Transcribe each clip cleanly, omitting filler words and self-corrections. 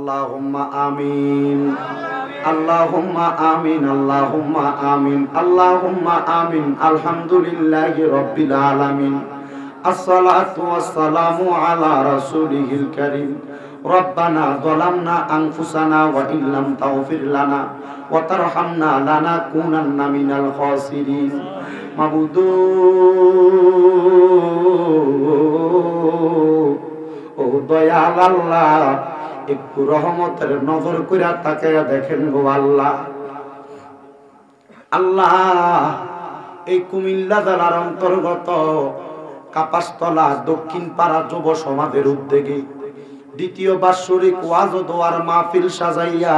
আল্লাহুম্মা আমিন আল্লাহুম্মা আমিন আল্লাহুম্মা আমিন আল্লাহুম্মা আমিন আলহামদুলিল্লাহি রাব্বিল আলামিন আসসালাতু ওয়াসসালামু আলা রাসূলিল কারীম রব্বানা যালামনা আনফুসানা ওয়া ইল্লাম তাগফির লানা ওয়া তারহামনা লানাকুনান্না মিনাল খাসিরিন মাবুদ ও দয়াল আল্লাহ একটু রহমতের নজর কইরা তাকায়া দেখেন গো আল্লাহ। আল্লাহ এই কুমিল্লা জেলার অন্তর্গত কাপাসতলা দক্ষিণ পাড়া যুব সমাজের উদ্যোগে দ্বিতীয় বাৎসরিক ওয়াজ ও দোয়ার মাহফিল সাজাইয়া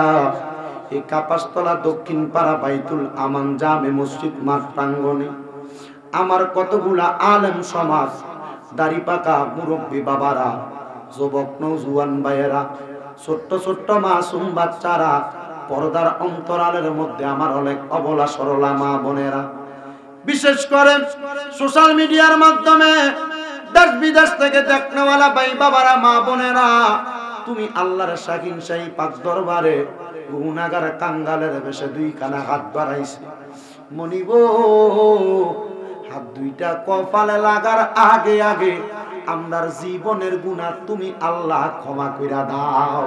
এই কাপাসতলা দক্ষিণ পাড়া বাইতুল আমান জামে মসজিদ মাঠ প্রাঙ্গণে আমার কতগুলা আলেম সমাজ, দাড়ি পাকা মুরব্বী বাবারা, যুবক নওজোয়ান ভাইয়েরা, ছোট্ট ছোট্ট মাসুম বাচ্চারা, পর্দার অন্তরালের মধ্যে আমার অনেক অবলা সরলা মা বোনেরা, বিশেষ করে সোশ্যাল মিডিয়ার মাধ্যমে দেশ বিদেশ থেকে দেখনেওয়ালা ভাই বাবারা, মা বোনেরা, তুমি আল্লাহর শাকিন শাহী পাক দরবারে গুনাহগার কাঙ্গালের বেশে দুই কানা হাত বাড়াইছে। মনিব হাত দুইটা কপালে লাগার আগে আগে আমরার জীবনের গুনাহ তুমি আল্লাহ ক্ষমা কইরা দাও।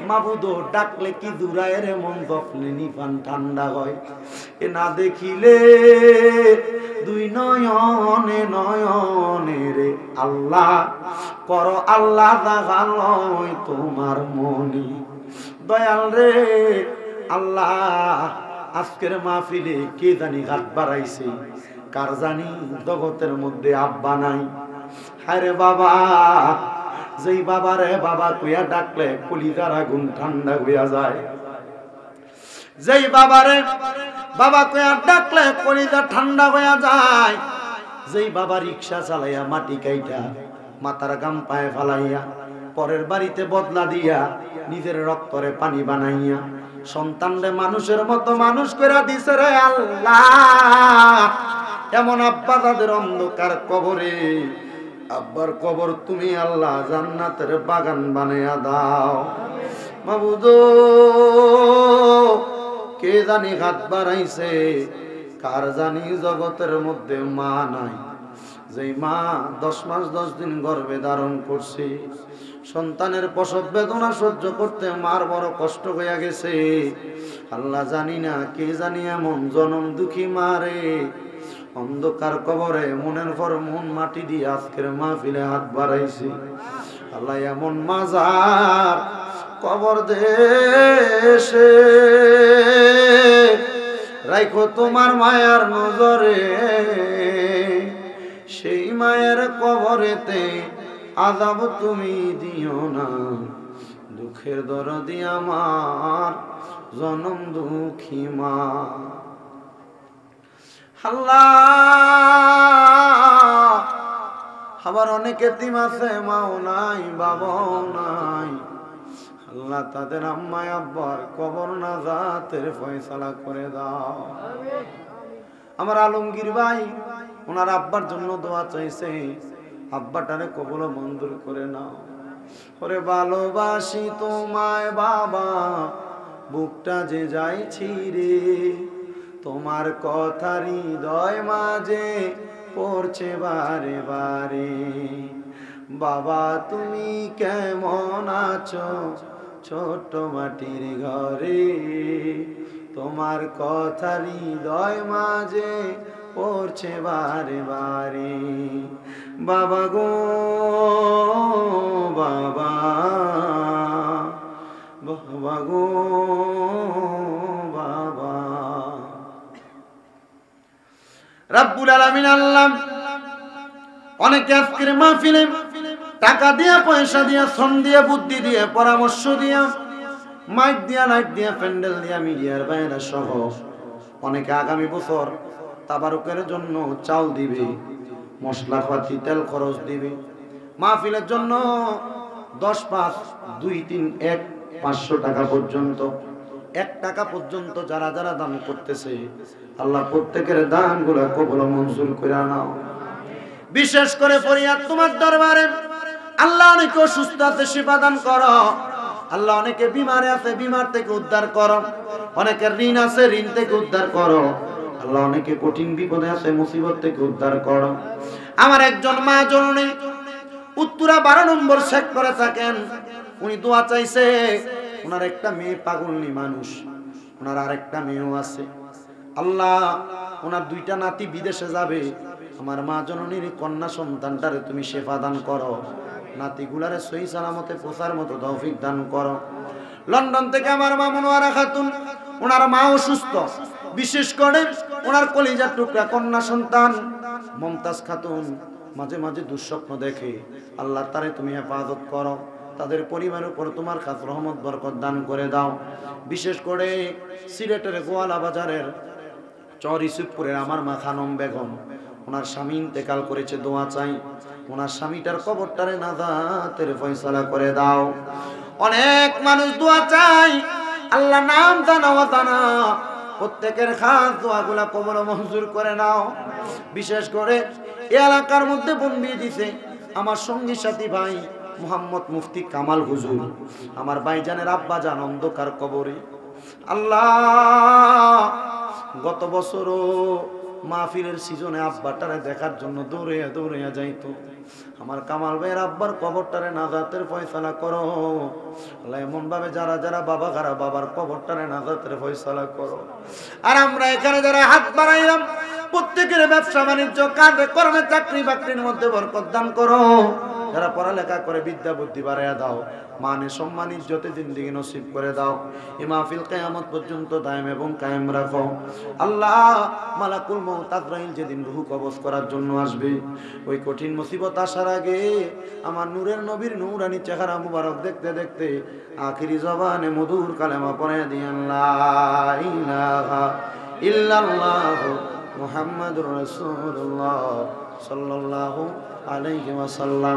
মাবুদ ডাকলে কি দুরায়ের মন দফলে নিপান ঠান্ডা হয়, এ না দেখিলে দুই নয়নে নয়নে রে আল্লাহ কর আল্লাহ দাগালয় তোমার মনি। দয়াল রে আল্লাহ আজকের মাহফিলে কে জানি হাত বাড়াইছে, কার জানি জগতের মধ্যে আব্বা নাই। হায়রে বাবা, যেই বাবারে বাবা কইয়া ডাকলে কলিজার আগুন ঠান্ডা হইয়া যায়, যেই বাবারে বাবা কইয়া ডাকলে কলিজা ঠান্ডা হইয়া যায়, যেই বাবা রিক্সা চালাইয়া মাটি কাইটা মাথার গাম পায়ে ফালাইয়া পরের বাড়িতে বদলা দিয়া নিজের রক্তরে পানি বানাইয়া সন্তানরে মানুষের মতো মানুষ কইরা দিছে রে আল্লাহ। এমন আব্বা তাদের অন্ধকার কবরে, আব্বার কবর তুমি আল্লাহ জান্নাতের বাগান বানাইয়া দাও। মাবুদ কে জানি হাত বাড়াইছে, কার জানি জগতের মধ্যে মা নাই, যেই মা 10 মাস 10 দিন গর্ভে ধারণ করছে, সন্তানের প্রসব বেদনা সহ্য করতে মার বড় কষ্ট হইয়া গেছে। আল্লাহ জানি না কে জানি এমন জনম দুঃখী মারে অন্ধকার কবরে মনের পর মন মাটি দিয়ে আজকের মাহফিলে হাত বাড়াইছে। আল্লাহ এমন মাজার কবর দেশে রাখো তোমার মায়ার নজরে, সেই মায়ের কবরেতে আযাব তুমি দিও না, দুঃখের দরদি আমার জনম দুঃখী মা। আল্লাহ আবার অনেক এতিম আছে, মাও নাই বাবাও নাই, আল্লাহ তাদের আম্মা আব্বার কবর নাজাতের ফয়সালা করে দাও। আমার আলমগীর ভাই ওনার আব্বার জন্য দোয়া চাইছে, আব্বাটারে কবুল মঞ্জুর করে নাও। ওরে ভালোবাসি তোমায় বাবা, বুকটা যে যাইছি রে, তোমার কথা হৃদয় মাঝে পড়ছে বারে বারে। বাবা তুমি কেমন আছো ছোট মাটির ঘরে, তোমার কথা হৃদয় মাঝে পড়ছে বারে বারে। বাবা গো বাবা, বাবা গো বাবা। রাব্বুল আলামিন আল্লাহ অনেকে আজকের মাহফিলে টাকা দিয়া, পয়সা দিয়া, শ্রম দিয়া, বুদ্ধি দিয়া, পরামর্শ দিয়া, মাইক দিয়া, লাইট দিয়া, প্যান্ডেল দিয়া, মিডিয়ার বাইরে সহ অনেকে আগামী বছর তাবারুকের জন্য চাল দিবে, মশলা পাতি তেল খরচ দিবে, মাহফিলের জন্য 10, 5, 2, 3, 1, 500 টাকা পর্যন্ত, 1 টাকা পর্যন্ত যারা যারা দান করতেছে আল্লাহ প্রত্যেকের দানগুলো কবুল মঞ্জুর করে নাও। বিশেষ করে ফরিয়াদ তোমার দরবারে আল্লাহ, অনেকে অসুস্থ আছে শিফা দান করো, আল্লাহ অনেকে বিমারে আছে, বিমার থেকে উদ্ধার করো। অনেকের ঋণ আছে, ঋণ থেকে উদ্ধার করো। আল্লাহ অনেকে কঠিন বিপদে আছে, মুসিবত থেকে উদ্ধার করো। আমার একজন মা জননী উত্তরা 12 নম্বর শেখ করে থাকেন, উনি দোয়া চাইছে। ওনার একটা মেয়ে পাগলনি মানুষ, ওনার আরেকটা মেয়েও আছে। আল্লাহ ওনার 2টা নাতি বিদেশে যাবে, আমার মা জননীর কন্যা সন্তানটারে তুমি শেফা দান করো, নাতিগুলারে সহি সালামতে পৌঁছার মতো তৌফিক দান করো। লন্ডন থেকে আমার মা মনোয়ারা খাতুন, ওনার মা অসুস্থ, বিশেষ করে ওনার কলিজার টুকরা কন্যা সন্তান মমতাজ খাতুন মাঝে মাঝে দুঃস্বপ্ন দেখে। আল্লাহ তারে তুমি হেফাজত করো, তাদের পরিবারের উপর তোমার খাস রহমত বরকত দান করে দাও। বিশেষ করে সিলেটের গোয়ালা বাজারের চর ইসুফপুরের আমার মা খানম বেগম, ওনার স্বামী ইন্তেকাল করেছে, দোয়া চাই ওনার স্বামীটার কবরটারে নাজাতের ফয়সালা করে দাও। অনেক মানুষ দোয়া চাই, আল্লাহ নাম জানা অজানা প্রত্যেকের খাস দোয়াগুলা কবর মঞ্জুর করে নাও। বিশেষ করে এই এলাকার মধ্যে বন্দি দিছে আমার সঙ্গী সাথী ভাই মোহাম্মদ মুফতি কামাল হুজুর, আমার ভাইজানের আব্বা জান অন্ধকার কবরে। আল্লাহ গত বছরও মাহফিলের সিজনে আব্বাটারে দেখার জন্য দৌড়ে দৌড়ে যাইতো। আমার কামাল ভাইয়ের আব্বার কবরটারে নাজাতের ফয়সালা করো। আল্লাহ এমন ভাবে যারা যারা বাবা খারা বাবার কবরটারে নাজাতের ফয়সালা করো। আর আমরা এখানে যারা হাত বাড়াইলাম প্রত্যেকের ব্যবসা বাণিজ্য কাজে কর্মে চাকরি বাকরির মধ্যে বরকত দান করো। যারা পড়ালেখা করে বিদ্যা বুদ্ধি বাড়াইয়া দাও, মানে সম্মান ইজ্জতে জিন্দেগি নসিব করে দাও। এই মাহফিল কিয়ামত পর্যন্ত দায়েম এবং কায়েম রাখো। আল্লাহ মালাকুল মউত আজরাইল যেদিন রূহ কবজ করার জন্য আসবে, ওই কঠিন মুসিবত আসার আগে আমার নূরের নবীর নূরানি চেহারা মুবারক দেখতে দেখতে আখিরি জবানে মধুর কালেমা পড়ে দিয়েন লা ইলাহা ইল্লাল্লাহ মুহাম্মাদুর রাসূলুল্লাহ সাল্লাল্লাহু আলাইহি ওয়াসাল্লাম।